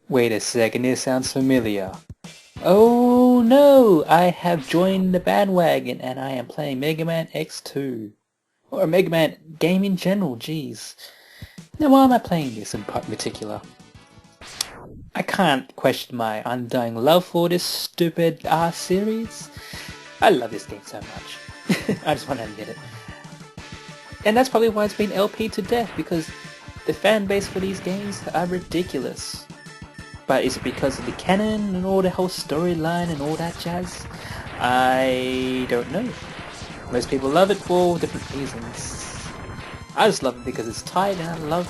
Wait a second, this sounds familiar. Oh no, I have joined the bandwagon and I am playing Mega Man X2. Or a Mega Man game in general, jeez. Now why am I playing this in particular? I can't question my undying love for this stupid series. I love this game so much. I just want to admit it. And that's probably why it's been LP to death, because the fan base for these games are ridiculous. But is it because of the canon and all the whole storyline and all that jazz? I don't know. Most people love it for different reasons. I just love it because it's tight and I love,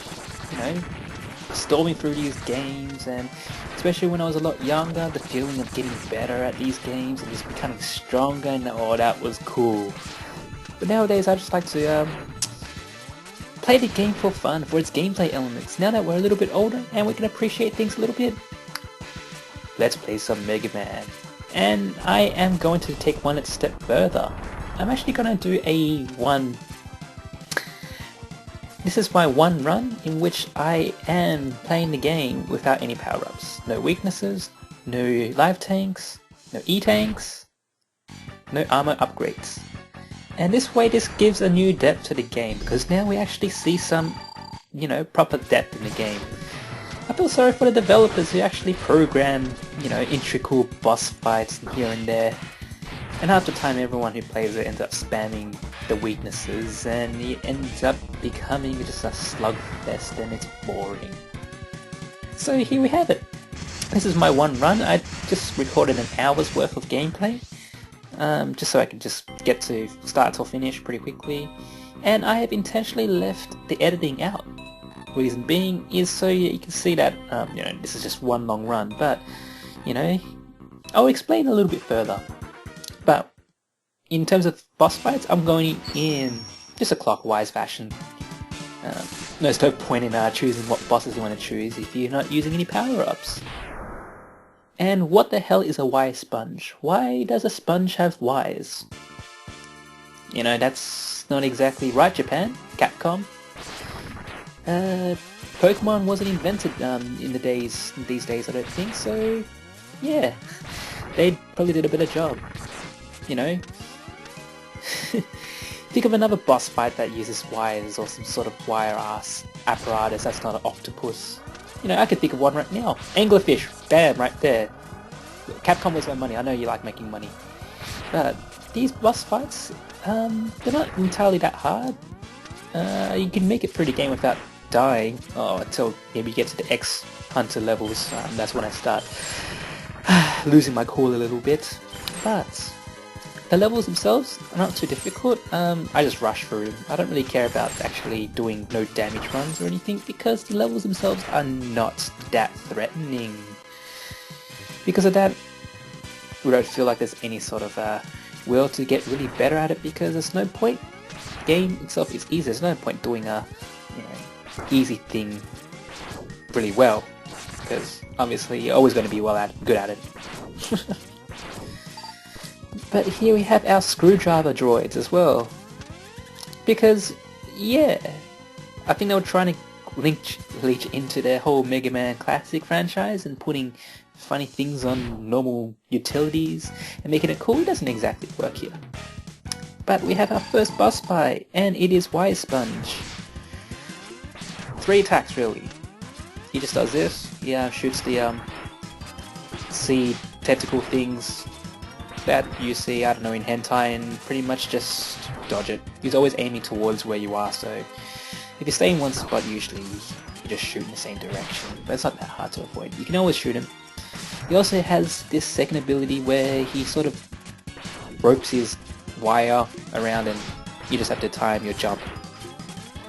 storming through these games, and especially when I was a lot younger, the feeling of getting better at these games and just becoming stronger, and that was cool. But nowadays I just like to play the game for fun, for its gameplay elements. Now that we're a little bit older and we can appreciate things a little bit, let's play some Mega Man. And I am going to take one step further. I'm actually going to do this is my one run in which I am playing the game without any power-ups. No weaknesses, no life tanks, no E-tanks, no armor upgrades. And this way this gives a new depth to the game, because now we actually see some, proper depth in the game. I feel sorry for the developers who actually program, intricate boss fights here and there. And half the time everyone who plays it ends up spamming the weaknesses, and it ends up becoming just a slugfest, and it's boring. So here we have it. This is my one run. I just recorded an hour's worth of gameplay. Just so I can just get to start to finish pretty quickly, and I have intentionally left the editing out. Reason being is so you can see that this is just one long run, but I'll explain a little bit further. But in terms of boss fights, I'm going in just a clockwise fashion. There's no point in choosing what bosses you want to choose if you're not using any power-ups. And what the hell is a wire sponge? Why does a sponge have wires? That's not exactly right, Japan. Capcom. Pokemon wasn't invented in these days, I don't think, so yeah. They probably did a better job. Think of another boss fight that uses wires or some sort of wire-ass apparatus that's not an octopus. I could think of one right now. Anglerfish, bam, right there. Capcom was my money. I know you like making money. But these boss fights, they're not entirely that hard. You can make it through the game without dying. Until maybe you get to the X-Hunter levels. That's when I start losing my cool a little bit. But the levels themselves are not too difficult. I just rush through them. I don't really care about actually doing no damage runs or anything, because the levels themselves are not that threatening. Because of that, we don't feel like there's any sort of will to get really better at it, because there's no point. The game itself is easy. There's no point doing a easy thing really well, because obviously you're always going to be good at it. But here we have our screwdriver droids as well. Because, yeah, I think they were trying to leech into their whole Mega Man Classic franchise and putting funny things on normal utilities and making it cool. It doesn't exactly work here. But we have our first boss fight, and it is Wire Sponge. 3 attacks really. He just does this. Yeah, shoots the seed tentacle things that you see, I don't know, in hentai, and pretty much just dodge it. He's always aiming towards where you are, so if you stay in one spot, usually you just shoot in the same direction, but it's not that hard to avoid. You can always shoot him. He also has this second ability where he sort of ropes his wire around and you just have to time your jump.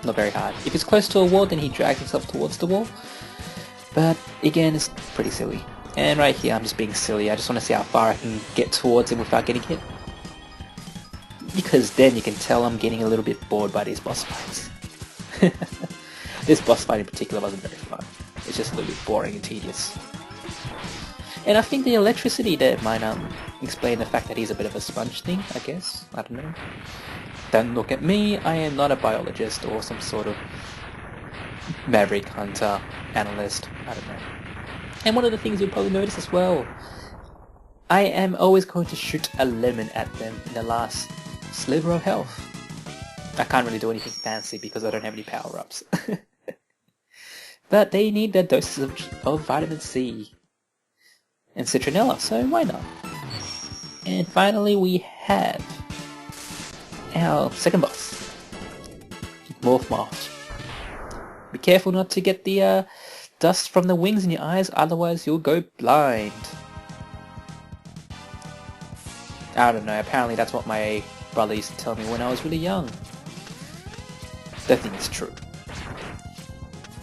Not very hard. If it's close to a wall, then he drags himself towards the wall, but again, it's pretty silly. And right here, I'm just being silly. I just want to see how far I can get towards him without getting hit. Because then you can tell I'm getting a little bit bored by these boss fights. This boss fight in particular wasn't very fun. It's just a little bit boring and tedious. And I think the electricity there might explain the fact that he's a bit of a sponge thing, I guess. I don't know. Don't look at me, I am not a biologist or some sort of maverick hunter analyst. I don't know. And one of the things you'll probably notice as well, I am always going to shoot a lemon at them in the last sliver of health. I can't really do anything fancy because I don't have any power-ups. But they need their doses of vitamin C and citronella, so why not? And finally we have our second boss, Moth. Be careful not to get the dust from the wings in your eyes, otherwise you'll go blind. I don't know, apparently that's what my brother used to tell me when I was really young. Don't think it's true.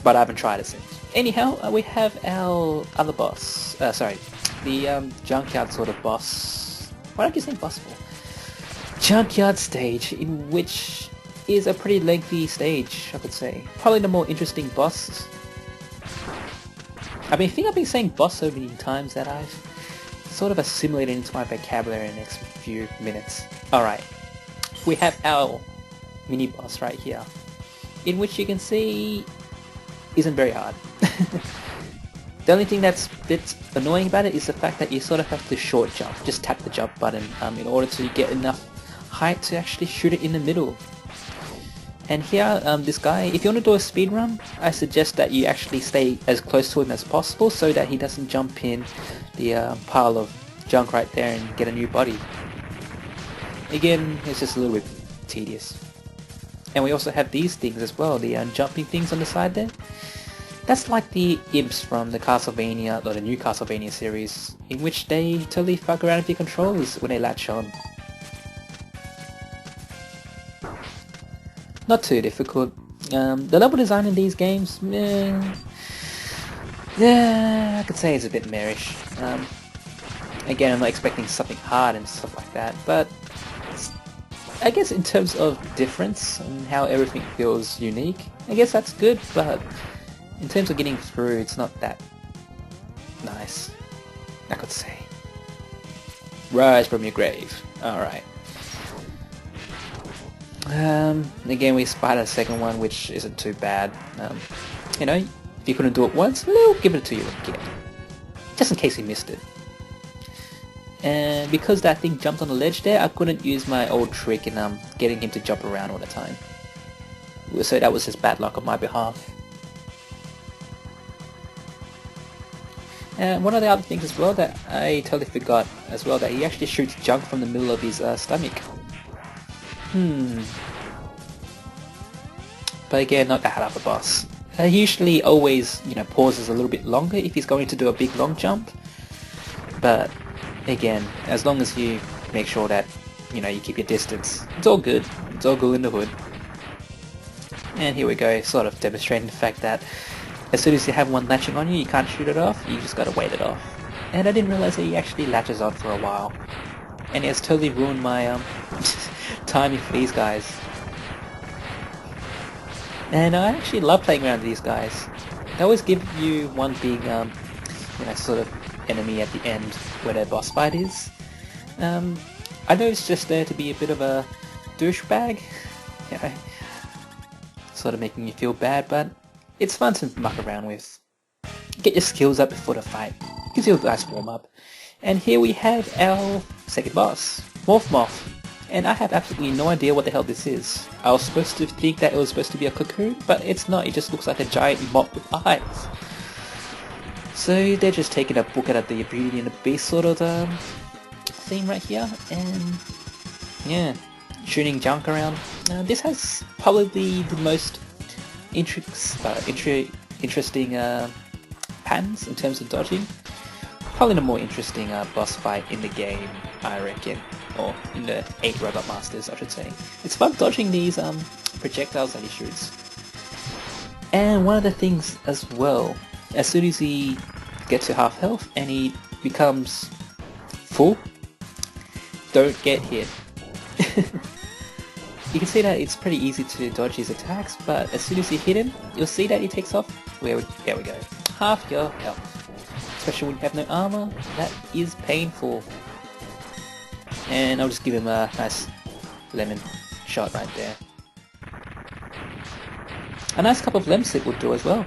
But I haven't tried it since. Anyhow, we have our other boss. The junkyard sort of boss. Why don't you say boss for? Junkyard stage, in which is a pretty lengthy stage, I could say. Probably the more interesting boss. I think I've been saying boss so many times that I've sort of assimilated into my vocabulary in the next few minutes. Alright, we have our mini boss right here, in which you can see isn't very hard. The only thing that's a bit annoying about it is the fact that you sort of have to short jump, just tap the jump button in order to get enough height to actually shoot it in the middle. And here, this guy, if you want to do a speed run, I suggest that you actually stay as close to him as possible so that he doesn't jump in the pile of junk right there and get a new body. Again, it's just a little bit tedious. And we also have these things as well, the jumping things on the side there. That's like the imps from the Castlevania, or the new Castlevania series, in which they totally fuck around with your controls when they latch on. Not too difficult. The level design in these games, yeah, I could say it's a bit marish. Again, I'm not expecting something hard and stuff like that, but I guess in terms of difference and how everything feels unique, I guess that's good, but in terms of getting through, it's not that nice, I could say. Rise from your grave. Alright. Again, we spied a second one, which isn't too bad. You know, if you couldn't do it once, we'll give it to you again, just in case you missed it. And because that thing jumped on the ledge there, I couldn't use my old trick in getting him to jump around all the time. So that was just bad luck on my behalf. And one of the other things as well that I totally forgot as well, that he actually shoots junk from the middle of his stomach. But again, not that hard of a boss. He usually always, pauses a little bit longer if he's going to do a big long jump. But again, as long as you make sure that, you keep your distance, it's all good. It's all good in the hood. And here we go, sort of demonstrating the fact that as soon as you have one latching on you, you can't shoot it off, you just gotta wait it off. And I didn't realize that he actually latches on for a while. And it has totally ruined my timing for these guys. And I actually love playing around with these guys. They always give you one big, sort of enemy at the end where their boss fight is. I know it's just there to be a bit of a douchebag, sort of making you feel bad, but it's fun to muck around with. Get your skills up before the fight. Gives you a nice warm up. And here we have our second boss, Moth. And I have absolutely no idea what the hell this is. I was supposed to think that it was supposed to be a cocoon, but it's not. It just looks like a giant moth with eyes. So they're just taking a book out of the Beauty and the Beast sort of theme right here, and yeah, shooting junk around. This has probably the most interesting patterns in terms of dodging. Probably the more interesting boss fight in the game, I reckon, or in the 8 Robot Masters, I should say. It's fun dodging these projectiles that he shoots. And one of the things as well, as soon as he gets to half health and he becomes full, don't get hit. You can see that it's pretty easy to dodge his attacks, but as soon as you hit him, you'll see that he takes off. There we go. Half your health. Especially when you have no armor, that is painful. And I'll just give him a nice lemon shot right there. A nice cup of lemsip would do as well.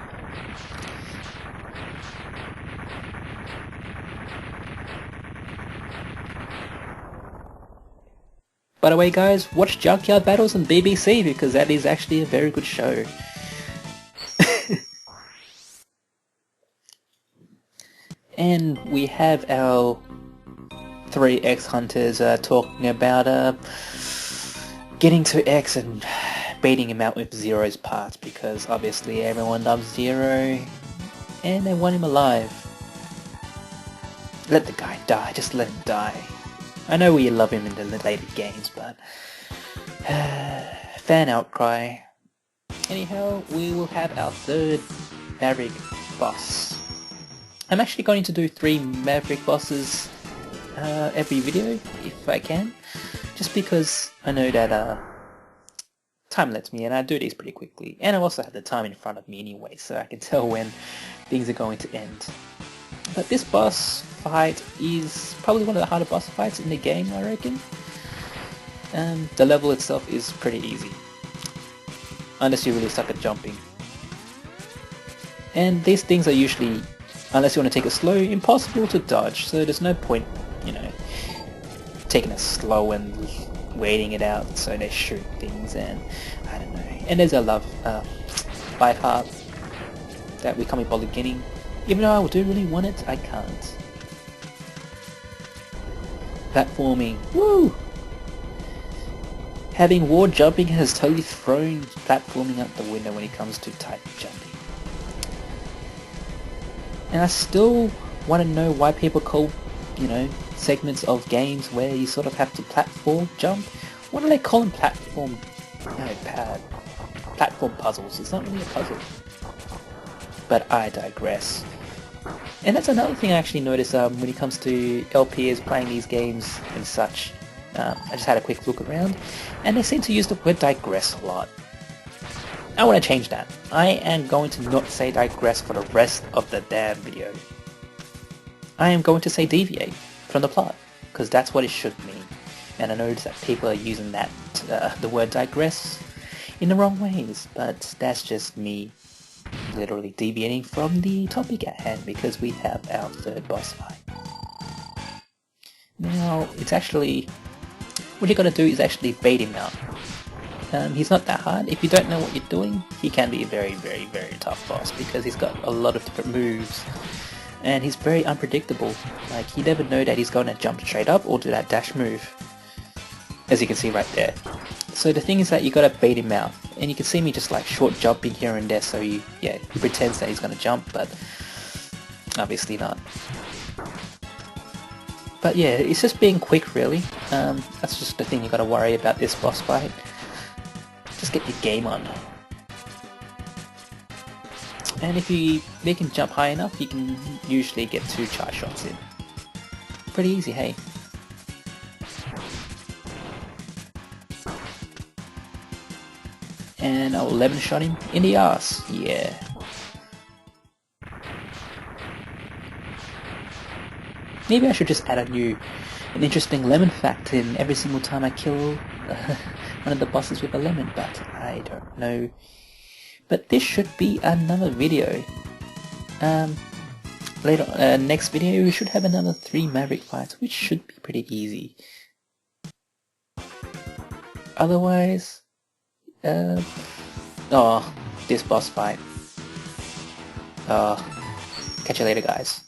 By the way guys, watch Junkyard Battles on BBC because that is actually a very good show. And we have our 3X hunters talking about getting to X and beating him out with Zero's parts because obviously everyone loves Zero and they want him alive. Let the guy die, just let him die. I know we love him in the later games, but fan outcry. Anyhow, we will have our third Maverick boss. I'm actually going to do 3 Maverick bosses every video, if I can. Just because I know that time lets me, and I do these pretty quickly. And I also have the time in front of me anyway, so I can tell when things are going to end. But this boss fight is probably one of the harder boss fights in the game, I reckon. The level itself is pretty easy. Unless you really suck at jumping. And these things are usually, unless you want to take it slow, impossible to dodge, so there's no point, you know, taking it slow and waiting it out so they shoot things, and I don't know. And there's a life heart that we can't be bothered getting. Even though I do really want it, I can't. Platforming, woo! Having wall jumping has totally thrown platforming out the window when it comes to tight jumping. And I still want to know why people call, you know, segments of games where you sort of have to platform jump. What do they call them? Platform puzzles. It's not really a puzzle. But I digress. And that's another thing I actually noticed when it comes to LPs playing these games and such. I just had a quick look around, and they seem to use the word digress a lot. I want to change that. I am going to not say digress for the rest of the damn video. I am going to say deviate from the plot, because that's what it should mean. And I notice that people are using that, the word digress, in the wrong ways, but that's just me literally deviating from the topic at hand because we have our third boss fight. Now, it's actually, what you gotta do is actually bait him out. He's not that hard. If you don't know what you're doing, he can be a very, very, very tough boss because he's got a lot of different moves. And he's very unpredictable. Like, you never know that he's going to jump straight up or do that dash move. As you can see right there. So the thing is that you gotta bait him out. And you can see me just like short jumping here and there, so he pretends that he's gonna jump, but obviously not. But yeah, it's just being quick really. That's just the thing you gotta worry about this boss fight. Just get your game on. And if you can jump high enough, you can usually get 2 charge shots in. Pretty easy, hey? And I'll 11 shot him in the ass, yeah. Maybe I should just add an interesting lemon fact in every single time I kill one of the bosses with a lemon, but I don't know. But this should be another video. Later, next video we should have another 3 Maverick fights, which should be pretty easy. Otherwise, this boss fight. Catch you later, guys.